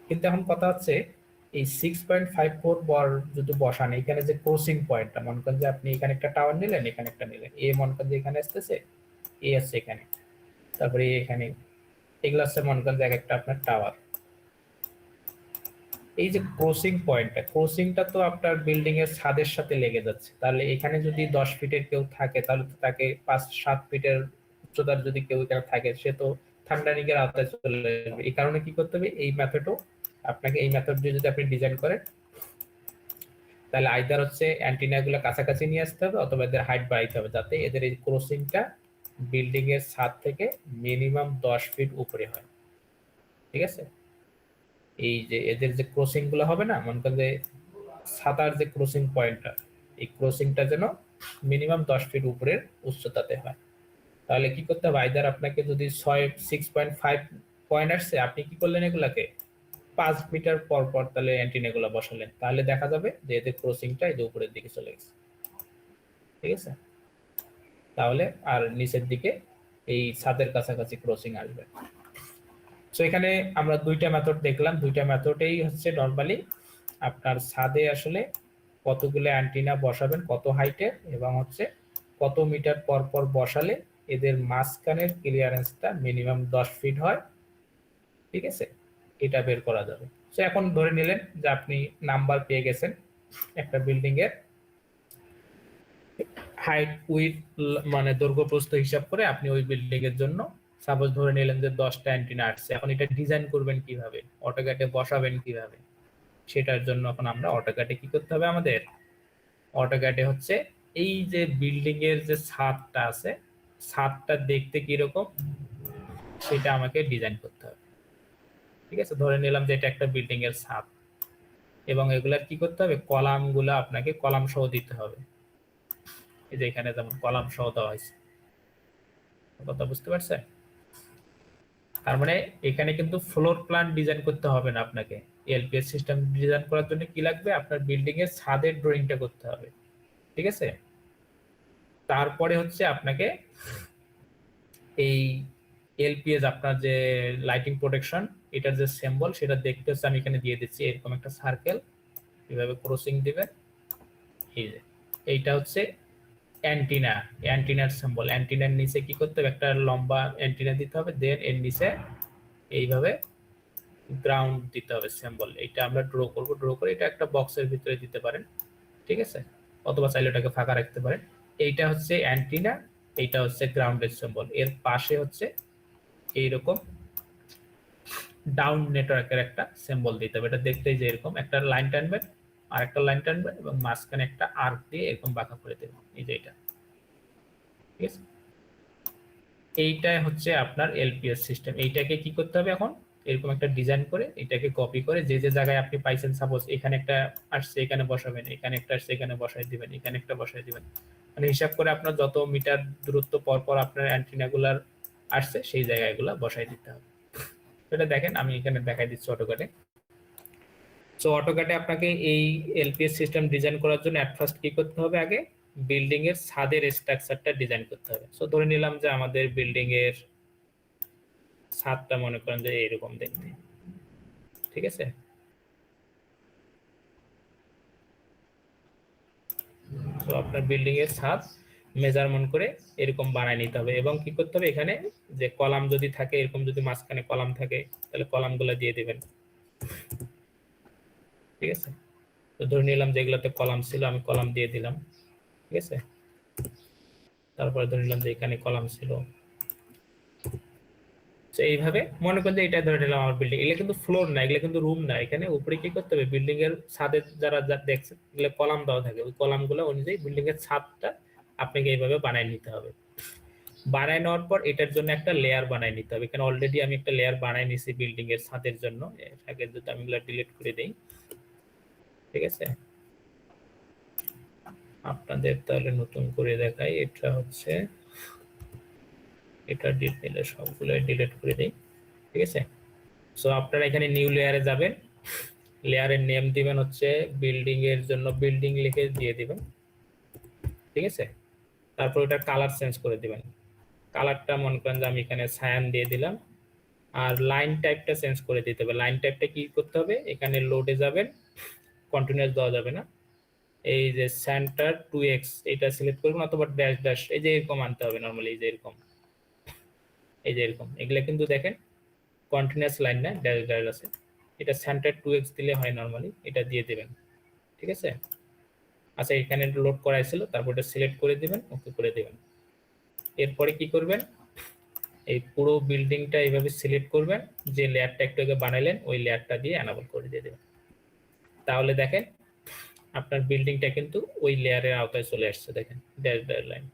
Speaker 1: কিন্তু এখন কথা হচ্ছে এই 6.54 বর যদি বসান, এখানে যে ক্রসিং পয়েন্টটা, মনে করেন যে আপনি এখানে একটা টাওয়ার নিলেন, এখানে একটা নিলেন, এ মনে করেন যে এখানে আসতেছে, এ আসছে এখানে, তারপরে এখানে, এগুলো হচ্ছে মনে করেন যে একটা আপনার টাওয়ার। এই যে ক্রসিং পয়েন্টটা, ক্রসিংটা তো আপনার বিল্ডিং এর ছাদের সাথে লেগে যাচ্ছে। তাহলে এখানে যদি 10 ফিটের কেউ থাকে, তাহলে তো তাকে 5-7 ফিটের উচ্চতার যদি কেউ এখানে থাকে, সে তো থান্ডারিং এর আওতায় চলে যাবে। এই কারণে কি করতে হবে, এই মেথডও আপনাকে, এই মেথড দিয়ে যদি আপনি ডিজাইন করেন, তাহলে আইদার হচ্ছে অ্যান্টিনা গুলো কাছাকাছি নিয়ে আসতে হবে, অথবা এদের হাইট বাড়াইতে হবে, যাতে এদের এই ক্রসিংটা বিল্ডিং এর ছাদ থেকে মিনিমাম 10 ফিট উপরে হয়। ঠিক আছে, এই যে এদের যে ক্রসিং গুলো হবে না, মনে করেন যে ছাতার যে ক্রসিং পয়েন্টটা, এই ক্রসিংটা যেন মিনিমাম 10 ফিট উপরের উচ্চতাতে হয়। তাহলে কি করতে হবে, আইদার আপনাকে যদি 6.5 পয়েন্ট আসছে, আপনি কি করলেন, এগুলাকে 5 মিটার পর পর তাহলে অ্যান্টিনা গুলো বসালেন, তাহলে দেখা যাবে যে এদের ক্রসিংটা এই যে উপরের দিকে চলে গেছে। ঠিক আছে, তাহলে আর নিচের দিকে এই ছাদের কাছাকাছি ক্রসিং আসবে। সো এখানে আমরা দুইটা মেথড দেখলাম, দুইটা মেথডেই হচ্ছে নরমালি আপনার ছাদে আসলে কতগুলো অ্যান্টিনা বসাবেন, কত হাইটে, এবং হচ্ছে কত মিটার পর পর বসালে এদের মাঝখানের ক্লিয়ারেন্সটা মিনিমাম 10 ফিট হয়। ঠিক আছে, এটা বের করা যাবে। সো এখন ধরে নিলেন যে আপনি নাম্বার পেয়ে গেছেন একটা বিল্ডিং এর হাইট উইথ, মানে দৈর্ঘ্য প্রস্থ হিসাব করে আপনি ওই বিল্ডিং এর জন্য সাপোজ ধরে নিলেন যে 10টা অ্যান্টিনা আসছে। এখন এটা ডিজাইন করবেন কিভাবে, অটোক্যাডে বসাবেন কিভাবে, সেটার জন্য এখন আমরা অটোক্যাডে কি করতে হবে, আমাদের অটোক্যাডে হচ্ছে এই যে বিল্ডিং এর যে ছাদটা আছে, ছাদটা দেখতে কিরকম সেটা আমাকে ডিজাইন করতে হবে। ঠিক আছে, ধরে নিলাম যে এটা একটা বিল্ডিং এর ছাদ, এবং এগুলার কি করতে হবে, কলামগুলো আপনাকে কলাম সহ দিতে হবে। এই যে এখানে যেমন কলাম সহ দেওয়া হয়েছে, কথা বুঝতে পারছেন? তার মানে এখানে কিন্তু ফ্লোর প্ল্যান ডিজাইন করতে হবে না আপনাকে। এলপিএস সিস্টেম ডিজাইন করার জন্য কি লাগবে, আপনার বিল্ডিং এর ছাদের ড্রয়িংটা করতে হবে। ঠিক আছে, তারপরে হচ্ছে আপনাকে এই এলপিএস, আপনার যে লাইটিং প্রোটেকশন, এটার যে সিম্বল, সেটা দেখতে হচ্ছে আমি এখানে দিয়ে দিচ্ছি এরকম একটা সার্কেল, এভাবে ক্রসিং দিবেন। এই যে এইটা হচ্ছে অ্যান্টিনা, অ্যান্টিনার সিম্বল। অ্যান্টিনার নিচে কি করতে হবে, একটা লম্বা অ্যান্টিনা দিতে হবে, দেন এর নিচে এইভাবে গ্রাউন্ড দিতে হবে সিম্বল। এটা আমরা ড্র করব, ড্র করে এটা একটা বক্সের ভিতরে দিতে পারেন। ঠিক আছে, অথবা চাইলে এটাকে ফাঁকা রাখতে পারেন। এইটা হচ্ছে অ্যান্টিনা, এইটা হচ্ছে গ্রাউন্ডের সিম্বল। এর পাশে হচ্ছে এইরকম ডাউন নেটওয়ার্কের একটা সিম্বল দিতে হবে। এটা দেখতেই যে এরকম একটা লাইন টানবেন, আর একটা লাইন টানবেন, এবং মাঝখানে একটা আর্ক দিয়ে এরকম বাঁকা করে দেবেন, এই যে এটা। ঠিক আছে, এইটাই হচ্ছে আপনার এলপিএস সিস্টেম। এইটাকে কি করতে হবে, এখন এরকম একটা ডিজাইন করে এটাকে কপি করে যে যে জায়গায় আপনি পাইছেন, সাপোজ এখানে একটা আসছে এখানে বসাবেন, এখানে একটা আসছে এখানে বসাই দিবেন, এখানে একটা বসাই দিবেন, মানে হিসাব করে আপনার যত মিটার দূরত্ব পর পর আপনার অ্যান্টিনা গুলার আসছে সেই জায়গাগুলো বসাই দিতে হবে। এটা দেখেন আমি এখানে দেখাই দিচ্ছি অটোক্যাডে। সো অটোক্যাডে আপনাকে এই এলপিএস সিস্টেম ডিজাইন করার জন্য এট ফার্স্ট কি করতে হবে, আগে বিল্ডিং এর ছাদের স্ট্রাকচারটা ডিজাইন করতে হবে। সো ধরে নিলাম যে আমাদের বিল্ডিং এর ছাদটা মনে করেন যে এরকম দেখতে। ঠিক আছে, তো আপনার বিল্ডিং এর ছাদ মেজারমেন্ট করে এরকম বানায় নিতে হবে, এবং কি করতে হবে, এখানে যে কলাম যদি থাকে, এরকম যদি মাঝখানে কলাম থাকে, তাহলে কলামগুলো দিয়ে দিবেন। ঠিক আছে, তো ধরে নিলাম যে এগুলোতে কলাম ছিল, আমি কলাম দিয়ে দিলাম। ঠিক আছে, তারপরে ধরে নিলাম যে এখানে কলাম ছিল। তো এইভাবে মনে করেন যে এটা ধরে নিলাম আমার বিল্ডিং, এগুলো কিন্তু ফ্লোর না, এগুলো কিন্তু রুম না। এখানে উপরে কি করতে হবে, বিল্ডিং এর ছাদে যারা দেখছেন এগুলো কলাম দেওয়া থাকে, ওই কলাম গুলো অনুযায়ী বিল্ডিং এর ছাদটা আপনাকে এইভাবে বানায় নিতে হবে। বানায় নেওয়ার পর এটার জন্য একটা লেয়ার বানায় নিতে হবে। এখানে অলরেডি আমি একটা লেয়ার বানায় নিছি বিল্ডিং এর ছাদের জন্য। আগে যদি আমি এগুলো ডিলিট করে দেই, ঠিক আছে, আপনাদের তাহলে নতুন করে দেখাই। এটা হচ্ছে, এটা ডিটেইলে সবগুলো ডিলিট করে দেই। ঠিক আছে, সো আপনারা এখানে নিউ লেয়ারে যাবেন, লেয়ারের নেম দিবেন হচ্ছে বিল্ডিং এর জন্য বিল্ডিং লিখে দিয়ে দিবেন, ঠিক আছে। তারপর ওটা কালার চেঞ্জ করে দিবেন, কালারটা মনে করেন যে আমি এখানে সায়ান দিয়ে দিলাম। আর লাইন টাইপটা চেঞ্জ করে দিতে হবে। লাইন টাইপটা কি করতে হবে, এখানে লোডে যাবেন, কন্টিনিউয়াস দেওয়া যাবে না, এই যে সেন্টার 2x এটা সিলেক্ট করবেন, অথবা ড্যাশ ড্যাশ এই যে এরকম আনতে হবে নরমালি, এই যে এরকম, এই যে এরকম, এগুলা কিন্তু দেখেন কন্টিনিউয়াস লাইন না, ড্যাশ ড্যাশ আছে। এটা সেন্টার 2x দিলে হয় নরমালি, এটা দিয়ে দিবেন, ঠিক আছে। আচ্ছা এখানে লোড করাই ছিল, তারপর এটা সিলেক্ট করে দিবেন, ওকে করে দিবেন। এরপরে কি করবেন, এই পুরো বিল্ডিংটা এইভাবে সিলেক্ট করবেন, যে লেয়ারটা একটু আগে বানাইলেন ওই লেয়ারটা দিয়ে এনাবল করে দিয়ে দেবেন। তাহলে দেখেন আপনার বিল্ডিংটা কিন্তু ওই লেয়ারের আওতায় চলে আসছে, দেখেন ড্যাশ ড্যাশ লাইন,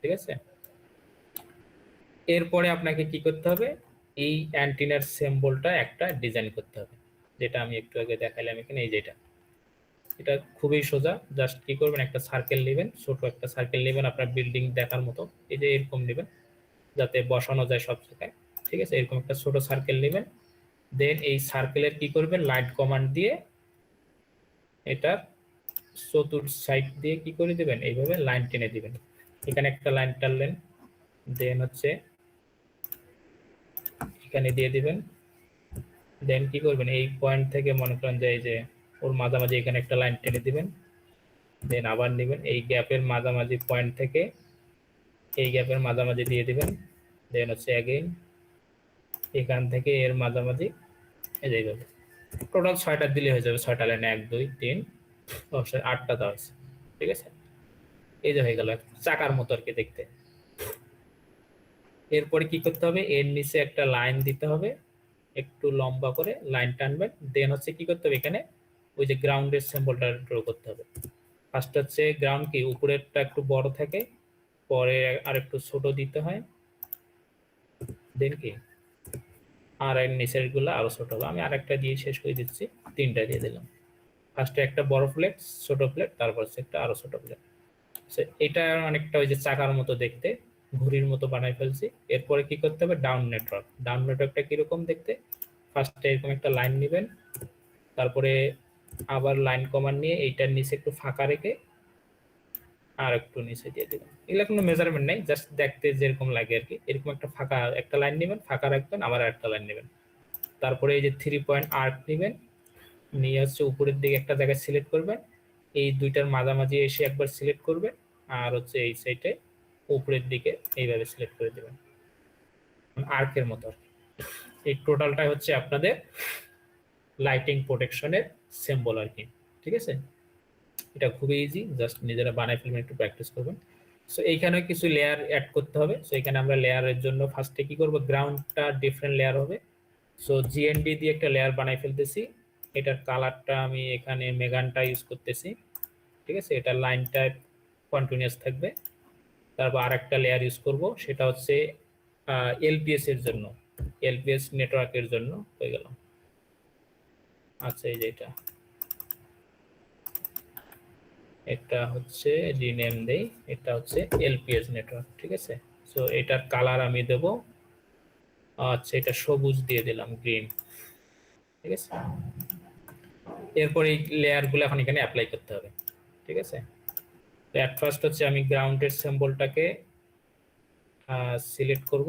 Speaker 1: ঠিক আছে। এরপরে আপনাকে কি করতে হবে, এই অ্যান্টিনার সিম্বলটা একটা ডিজাইন করতে হবে, যেটা আমি একটু আগে দেখাইলাম এখানে, এই যেটা, এটা খুবই সোজা। জাস্ট কি করবেন, একটা সার্কেল নেবেন, ছোট একটা সার্কেল নেবেন আপনার বিল্ডিং দেখার মতো, এই যে এরকম নেবেন যাতে বসানো যায় সব জায়গায়, ঠিক আছে। এরকম একটা ছোট সার্কেল নেবেন, দেন এই সার্কেলের কি করবেন, লাইট কমান্ড দিয়ে এটা চতুর্থ সাইড দিয়ে কি করে দিবেন, এইভাবে লাইন টেনে দিবেন। এখানে একটা লাইন টানলেন, দেন হচ্ছে এখানে দিয়ে দিবেন, দেন কি করবেন, এই পয়েন্ট থেকে মনে করেন যে এই যে ওর মাঝামাঝি এখানে একটা লাইন টেনে দিবেন, দেন আবার নেবেন এই গ্যাপের মাঝামাঝি পয়েন্ট থেকে এই গ্যাপের মাঝামাঝি দিয়ে দিবেন, দেন হচ্ছে অ্যাগেইন এখান থেকে এর মাঝামাঝি, এই যে এইভাবে টোটাল 6টা দিলে হয়ে যাবে, 6টা লাইনে 1 2 3 অবশ্যই 8টা দেওয়া আছে, ঠিক আছে। এই যে হয়ে গেল চাকার মতো আর কি দেখতে। এরপরে কি করতে হবে, এর নিচে একটা লাইন দিতে হবে, একটু লম্বা করে লাইন টানবেন, দেন হচ্ছে কি করতে হবে, এখানে ওই যে গ্রাউন্ডের সিম্বলটা ড্র করতে হবে। ফার্স্ট হচ্ছে গ্রাউন্ড কি উপরেরটা একটু বড় থাকে, পরে আর একটু ছোট দিতে হয়, দেন কি আর এর নিচের গুলো আরো ছোট হবে। আমি আরেকটা দিয়ে শেষ করে দিচ্ছি, 3টা দিয়ে দিলাম। ফার্স্টে একটা বড় প্লেট, ছোট প্লেট, তারপর হচ্ছে একটা আরো ছোট প্লেট। এটা অনেকটা ওই যে চাকার মতো দেখতে, ঘুড়ির মতো বানাই ফেলছি। এরপরে কি করতে হবে, ডাউন নেটওয়ার্ক। ডাউন নেটওয়ার্কটা কিরকম দেখতে, ফার্স্টে এরকম একটা লাইন নেবেন, তারপরে আবার লাইন কমান্ড নিয়ে এইটার নিচে একটু ফাঁকা রেখে আর একটু নিচে দিয়ে দিবেন। এগুলো কোনো মেজারমেন্ট নাই, জাস্ট দেখতে যেরকম লাগে আর কি। এরকম একটা ফাঁকা একটা লাইন নেবেন, ফাঁকা রাখবেন, আবার একটা লাইন নেবেন, তারপরে এই যে 3 পয়েন্ট আর্ক নেবেন, নিয়ে হচ্ছে উপরের দিকে একটা জায়গায় সিলেক্ট করবেন, এই দুইটার মাঝামাঝি এসে একবার সিলেক্ট করবেন, আর হচ্ছে এই সাইডে উপরের দিকে এইভাবে সিলেক্ট করে দেবেন আর্কের মতো। এই টোটালটাই হচ্ছে আপনাদের লাইটিং প্রোটেকশনের সিম্বল আর কি, ঠিক আছে। এটা খুবই ইজি, জাস্ট নিজেরা বানাই ফেলবেন, একটু প্র্যাকটিস করবেন। সো এইখানে কিছু লেয়ার অ্যাড করতে হবে। সো এখানে আমরা লেয়ারের জন্য ফার্স্টে কি করব, গ্রাউন্ডটা ডিফারেন্ট লেয়ার হবে। সো জিএনডি দিয়ে একটা লেয়ার বানাই ফেলতেছি, এটার কালারটা আমি এখানে মেগানটা ইউজ করতেছি, ঠিক আছে। এটা লাইনটা কন্টিনিউয়াস থাকবে। তারপর আরেকটা লেয়ার ইউজ করব, সেটা হচ্ছে এলপিএস এর জন্য, এলপিএস নেটওয়ার্কের জন্য হয়ে গেল। আচ্ছা এই যে এটা হচ্ছে রিনেম দেই, এটা হচ্ছে এলপিএস নেটওয়ার্ক, ঠিক আছে। সো এটার কালার আমি দেব, আচ্ছা এটা সবুজ দিয়ে দিলাম, গ্রিন, ঠিক আছে। এরপর এই লেয়ারগুলো এখন এখানে অ্যাপ্লাই করতে হবে, ঠিক আছে। তো এট ফার্স্ট হচ্ছে আমি গ্রাউন্ডের সিম্বলটাকে সিলেক্ট করব।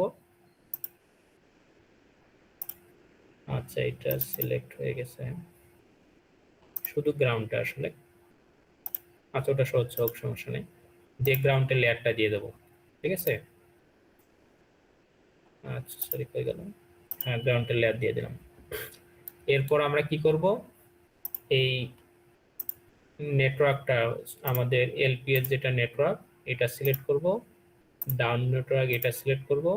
Speaker 1: আচ্ছা এটা সিলেক্ট হয়ে গেছে, শুধু গ্রাউন্ডটা আসলে, আচ্ছা ওটা সহজ হোক, সমস্যা নেই। যে গ্রাউন্ডের লেয়ারটা দিয়ে দেবো, ঠিক আছে। আচ্ছা সরি হয়ে গেল, হ্যাঁ গ্রাউন্ডের লেয়ার দিয়ে দিলাম। এরপর আমরা কি করব, এই নেটওয়ার্কটা আমাদের এলপিএস যেটা নেটওয়ার্ক এটা সিলেক্ট করব, ডাউন নেটওয়ার্ক এটা সিলেক্ট করব।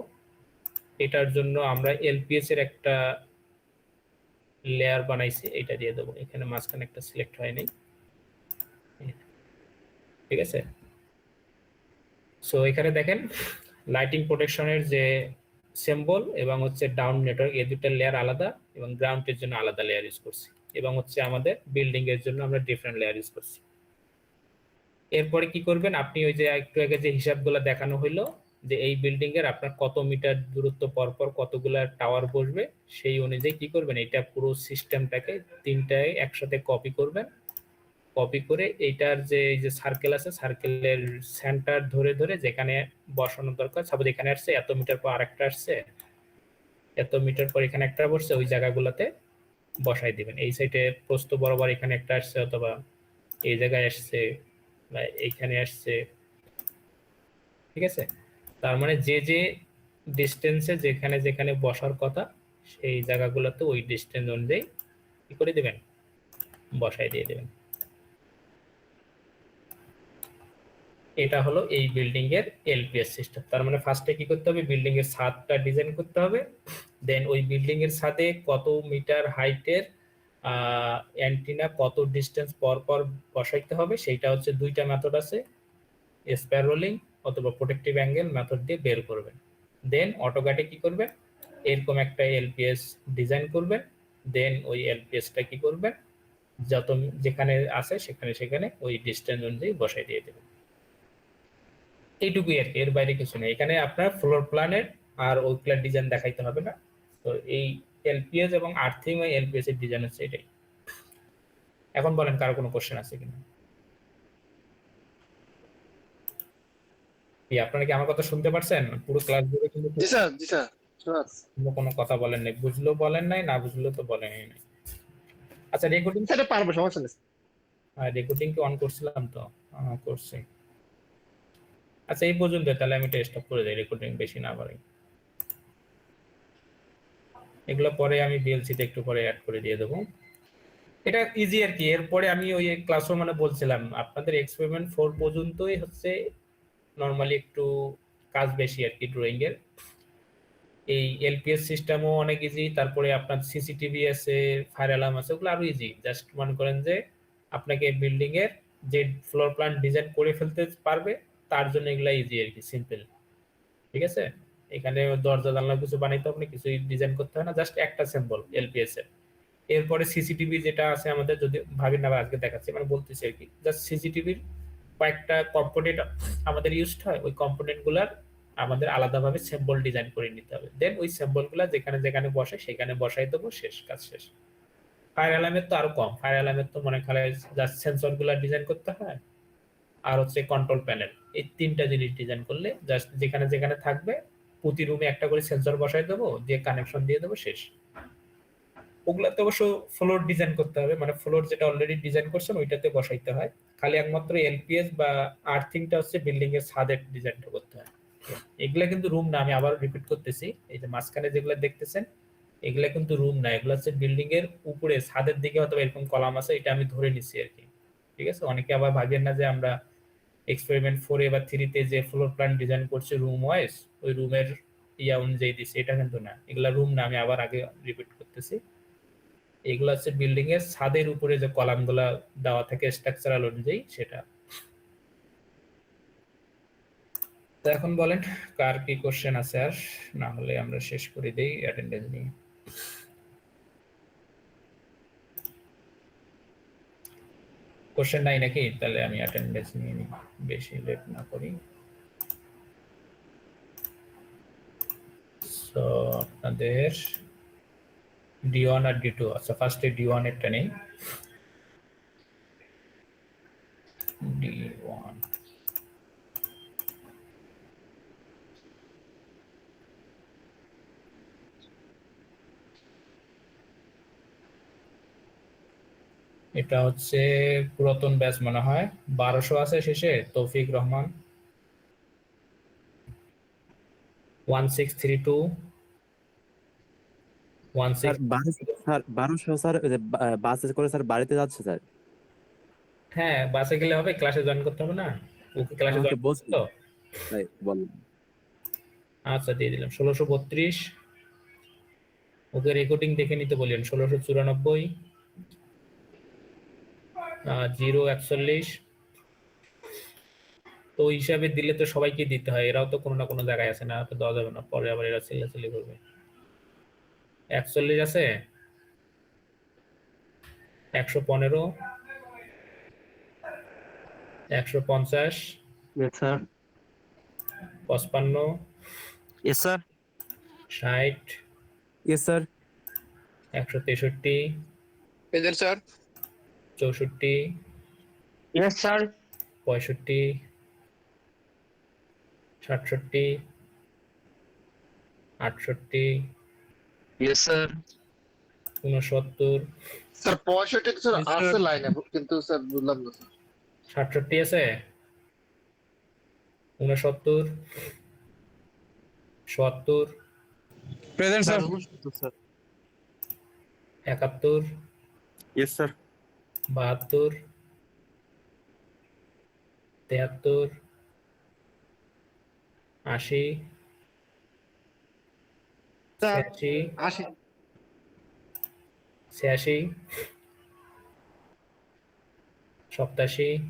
Speaker 1: এটার জন্য আমরা এলপিএস এর একটা লেয়ার বানাইছি, এটা দিয়ে দেবো। এখানে মাঝখানে একটা সিলেক্ট হয় নাই, ঠিক আছে। সো এখানে দেখেন লাইটিং প্রোটেকশনের যে সিম্বল এবং হচ্ছে ডাউন নেটওয়ার্ক, এই দুটো লেয়ার আলাদা, এবং গ্রাউন্ডের জন্য আলাদা লেয়ার ইউজ করছি, এবং হচ্ছে আমাদের বিল্ডিং এর জন্য আমরা ডিফারেন্ট লেয়ার ইউজ করছি। এরপরে কি করবেন, আপনি ওই যে একটু আগে যে হিসাবগুলো দেখানো হইলো যে এই বিল্ডিং এর আপনার কত মিটার দূরত্ব পর পর কতগুলা টাওয়ার বসবে, সেই অনুযায়ী কি করবেন, এটা পুরো সিস্টেমটাকে তিনটায় একসাথে কপি করবেন। কপি করে এইটার যে এই যে সার্কেল আছে, সার্কেলের সেন্টার ধরে ধরে যেখানে বসানো দরকার, সাপোজ এখানে আসছে এত মিটার পর আরেকটা আসছে, এত মিটার পর এখানে একটা বসছে, ওই জায়গাগুলোতে বসাই দিবেন। এই সাইডে প্রস্থ বরাবর এখানে একটা আসছে, অথবা এই জায়গায় আসছে বা এইখানে আসছে, ঠিক আছে। তার মানে যে যে ডিস্টেন্সে যেখানে যেখানে বসার কথা, সেই জায়গাগুলোতে ওই ডিস্টেন্স অনুযায়ী কি করে দিবেন, বসাই দিয়ে দেবেন। এটা হলো এই বিল্ডিং এর এলপিএস সিস্টেম। তার মানে ফার্স্টে কি করতে হবে, বিল্ডিং এর ছাদটা ডিজাইন করতে হবে, দেন ওই বিল্ডিং এর ছাদে কত মিটার হাইটের অ্যান্টিনা কত ডিস্টেন্স পর পর বসাইতে হবে, সেইটা হচ্ছে দুইটা মেথড আছে, স্পেয়ার রোলিং অথবা প্রোটেক্টিভ অ্যাঙ্গেল মেথড দিয়ে বের করবেন। দেন অটোক্যাডে কি করবে, এরকম একটা এলপিএস ডিজাইন করবে, দেন ওই এলপিএসটা কি করবে, যত যেখানে আছে সেখানে সেখানে ওই ডিস্টেন্স অনুযায়ী বসাই দিয়ে দেবে। এইটুকুই আর কি, এর বাইরে কিছু নেই। এখানে আপনার ফ্লোর প্ল্যানের আর ওইগুলার ডিজাইন দেখাইতে হবে না। তো এই এলপিএস এবং আর্থিং ওই এলপিএস এর ডিজাইন হচ্ছে এটাই। এখন বলেন কারো কোনো কোশ্চেন আছে কিনা? আপনারা কি আমার কথা শুনতে পারছেন? পুরো ক্লাস জুড়ে কিন্তু
Speaker 2: জি স্যার, জি স্যার, শোনা যাচ্ছে।
Speaker 1: কোনো কথা বলেন নাই, বুঝলেও বলেন নাই, না বুঝলেও তো বলেনই নাই। আচ্ছা রেকর্ডিং,
Speaker 2: স্যার, এটা পারবো, সমস্যা নেই।
Speaker 1: রেকর্ডিং কি অন করছিলাম তো? করছি। আচ্ছা এই পর্যন্ত, তাহলে আমি এটা স্টপ করে দিই, রেকর্ডিং বেশি না বাড়াই। এগুলো পরে আমি বিএলসি তে একটু পরে অ্যাড করে দিয়ে দেবো। এটা ইজি আর কি। এরপরে আমি ওই ক্লাসও মানে বলছিলাম আপনাদের এক্সপেরিমেন্ট 4 পর্যন্তই হচ্ছে নরমালি একটু কাজ বেশি আর কি ড্রয়িং এর। এই এলপিএস সিস্টেমও অনেক ইজি, তারপরে আপনার সিসিটিভি আছে, ফায়ার অ্যালার্ম আছে, ওগুলো আরো ইজি। জাস্ট মনে করেন যে আপনাকে বিল্ডিং এর যে ফ্লোর প্ল্যান ডিজাইন করে ফেলতে পারবে, তার জন্য এগুলা ইজি আর কি, সিম্পল, ঠিক আছে। এখানে দরজা জানলা কিছু বানাইতে হবে না, কিছুই ডিজাইন করতে হয় না, জাস্ট একটা সিম্বল এলপিএস এর। এরপরে সিসিটিভি যেটা আছে আমাদের, যদি ভাবির না আজকে দেখাচ্ছি মানে বলতেছি আর কি, জাস্ট সিসিটিভির কয়েকটা কম্পোনেন্ট আমাদের ইউজড হয়, ওই কম্পোনেন্ট গুলার আমাদের আলাদাভাবে সিম্বল ডিজাইন করে নিতে হবে, দেন ওই সিম্বল গুলা যেখানে যেখানে বসে সেখানে বসাই দেবো, শেষ, কাজ শেষ। ফায়ার অ্যালার্মের তো আরো কম, ফায়ার অ্যালার্মের তো মনে হয় জাস্ট সেন্সর গুলা ডিজাইন করতে হয়, আর হচ্ছে কন্ট্রোল প্যানেল, এই তিনটা জিনিস ডিজাইন করলে জাস্ট যেখানে যেখানে থাকবে প্রতি রুমে একটা করে সেন্সর বসাই দেবো, দিয়ে কানেকশন দিয়ে দেবো, শেষ। ওগুলাতে অবশ্য ফ্লোর ডিজাইন করতে হবে, মানে ফ্লোর যেটা অলরেডি ডিজাইন করছেন ওইটাতে বসাইতে হয়, খালি একমাত্র এলপিএস বা আর্থিংটা হচ্ছে বিল্ডিং এর ছাদের ডিজাইনটা করতে হয়। এগুলা কিন্তু রুম না, আমি আবার রিপিট করতেছি, এই যে মাঝখানে যেগুলো দেখতেছেন এগুলা কিন্তু রুম না, এগুলো হচ্ছে বিল্ডিং এর উপরে ছাদের দিকে হয়তো এরকম কলাম আছে, এটা আমি ধরে নিছি আর কি, ঠিক আছে। অনেকে আবার ভাবেন না যে আমরা এক্সপেরিমেন্ট 4 বা 3 তে যে ফ্লোর প্ল্যান ডিজাইন করছি রুম ওয়াইজ, ওই রুমের ইয়া অনুযায়ী দিছি, এটা কিন্তু না, এগুলা রুম না, আমি আবার আগে রিপিট করতেছি। এগুলো হচ্ছে বিল্ডিং এর ছাদের উপরে যে কলাম গুলা দেওয়া থাকে স্ট্রাকচারাল অনুযায়ী, সেটা। তো এখন বলেন কার কি কোশ্চেন আছে, আর না হলে আমরা শেষ করে দেই অ্যাটেন্ডেন্স নিয়ে। কোশ্চেন নাই নাকি? তাহলে আমি অ্যাটেন্ডেন্স নিয়ে নিই, বেশি লেট না করি। সো আপনাদের D1 আর D2, আচ্ছা ফার্স্টে D1 এরটা নেই। D1 এটা হচ্ছে পুরাতন ব্যাচ মনে হয়, 1200 আছে শেষে, তৌফিক রহমান 1632
Speaker 3: স্যার
Speaker 1: 16।
Speaker 3: স্যার 1200 স্যার, ওই যে বাসে করে স্যার বাড়িতে যাচ্ছে স্যার।
Speaker 1: হ্যাঁ বাসে গেলে হবে, ক্লাসে জয়েন করতে হবে না? ওকে ক্লাসে
Speaker 3: আমাকে
Speaker 1: জয়েন করতে
Speaker 3: বলছিল
Speaker 1: তো।
Speaker 3: তাই বলুন।
Speaker 1: আচ্ছা দিয়ে দিলাম 1632। ওকে রেকর্ডিং দেখে নিতে বললেন 1694, 041। তো ওই হিসাবে দিলে তো সবাইকে দিতে হয়, এরাও তো কোনো না কোনো জায়গায় আছে, না তো দেওয়া যাবে না, পরে আবার এরা চিল্লাচিল্লি করবে। 41 আছে, 115, 150,
Speaker 2: sir,
Speaker 1: 55,
Speaker 3: yes sir
Speaker 1: 60,
Speaker 3: yes sir
Speaker 1: 163,
Speaker 2: present sir
Speaker 1: 64,
Speaker 4: yes sir
Speaker 1: 65, 67, 68,
Speaker 4: yes sir
Speaker 1: 69,
Speaker 2: sir 65 sir
Speaker 4: Yes, sir.
Speaker 2: আছে লাইনে কিন্তু স্যার বুঝলাম না স্যার
Speaker 1: 67 আছে, 69, 70,
Speaker 4: present sir
Speaker 1: 71,
Speaker 3: yes sir
Speaker 1: 72, 73, 80,
Speaker 2: sir
Speaker 1: 86,
Speaker 2: 80
Speaker 1: 86, 87,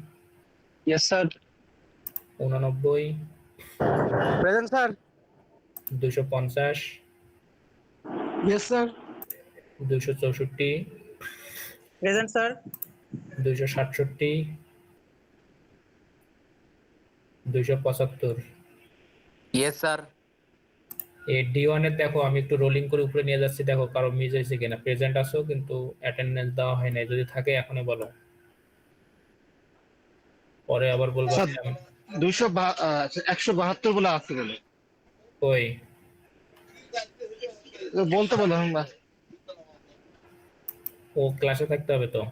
Speaker 4: yes sir
Speaker 1: 89,
Speaker 2: present sir
Speaker 1: 250,
Speaker 2: yes sir
Speaker 1: 264,
Speaker 4: present sir
Speaker 1: 267, 275।
Speaker 4: Yes sir
Speaker 1: এই D1 এর দেখো আমি একটু রোলিং করে উপরে নিয়ে যাচ্ছি, দেখো কারো মিস হয়েছে কিনা। প্রেজেন্ট আছো কিন্তু অ্যাটেন্ডেন্স দেওয়া হয় নাই, যদি থাকে এখনই বলো, পরে আবার বলবো
Speaker 2: স্যার,
Speaker 1: যে আমি
Speaker 2: 172 বলে আছে বলে
Speaker 1: কই।
Speaker 2: বলতে বললাম না
Speaker 1: ও ক্লাসে থাকতে হবে তো।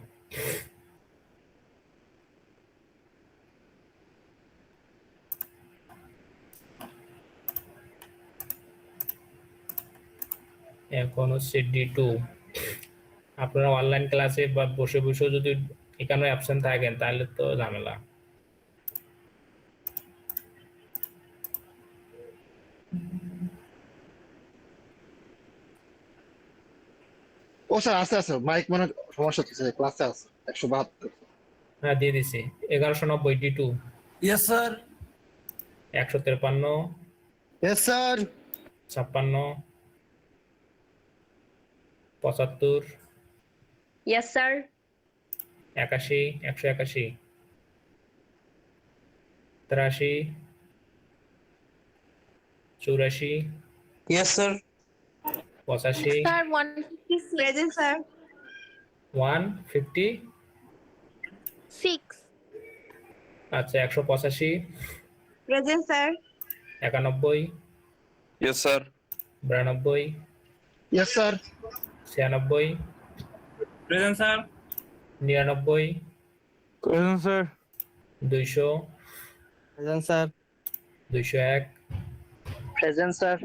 Speaker 1: এখন হচ্ছে D2। আপনারা অনলাইন ক্লাসে বা বসে বসেও যদি এখানে অ্যাবসেন্ট থাকেন তাহলে তো ঝামেলা।
Speaker 2: ও স্যার আছে আছে মাইক মানে সমস্যা হচ্ছে ক্লাসে আছে 172
Speaker 1: হ্যাঁ দিয়ে দিছি। 1190 D2,
Speaker 4: yes sir
Speaker 1: 153,
Speaker 2: yes sir
Speaker 1: 56, 75,
Speaker 5: Yes, sir.
Speaker 1: 81, 181, 83, 84,
Speaker 4: yes sir
Speaker 1: 85,
Speaker 5: Sir, 156. Present, sir.
Speaker 1: 150,
Speaker 5: 6.
Speaker 1: আচ্ছা 185,
Speaker 5: Present, sir.
Speaker 1: 91,
Speaker 4: yes sir
Speaker 1: 92,
Speaker 2: yes sir
Speaker 1: 96,
Speaker 4: present sir
Speaker 1: 99,
Speaker 3: present sir
Speaker 1: 200,
Speaker 3: present sir
Speaker 1: 201,
Speaker 4: present sir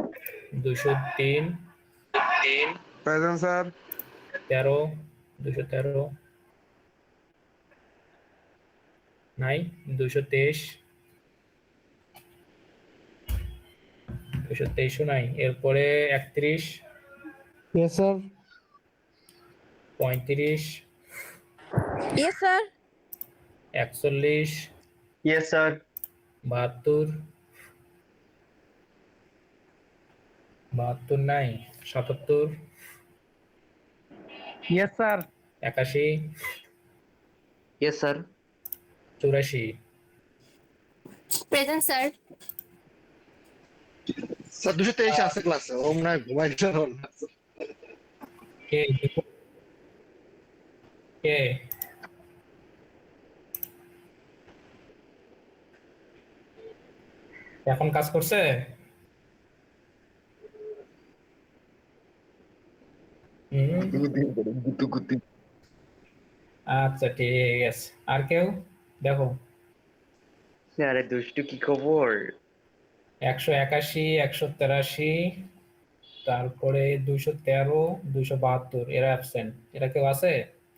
Speaker 1: 203,
Speaker 2: present sir
Speaker 1: 13, 213, নাই 223, 223 নাই। এরপরে 31,
Speaker 2: yes sir
Speaker 1: 35,
Speaker 5: Yes, sir.
Speaker 1: 41,
Speaker 4: yes sir
Speaker 1: 72, 72 নাই। 77,
Speaker 4: yes sir
Speaker 1: 81,
Speaker 4: yes sir
Speaker 1: 84,
Speaker 5: Present, sir.
Speaker 2: Sir 223 আছে ক্লাসে ও মনে হয় ঘুমাই গেল
Speaker 1: কে কে এখন কাজ করছে? আচ্ছা ঠিক আছে। আর কেউ দেখো?
Speaker 4: আরে দুষ্টু কি খবর?
Speaker 1: 181, 183, তারপরে 213, 272 এরা অ্যাবসেন্ট। এরা কেউ আছে?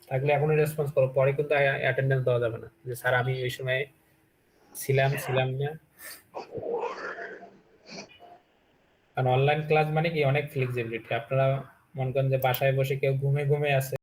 Speaker 1: থাকলে এখনই রেসপন্স করো, পরে কিন্তু অ্যাটেন্ডেন্স দেওয়া যাবে না যে স্যার আমি ওই সময় ছিলাম না। কারণ অনলাইন ক্লাস মানে কি অনেক ফ্লেক্সিবিলিটি। আপনারা মনে করেন যে বাসায় বসে কেউ ঘুমে আছে,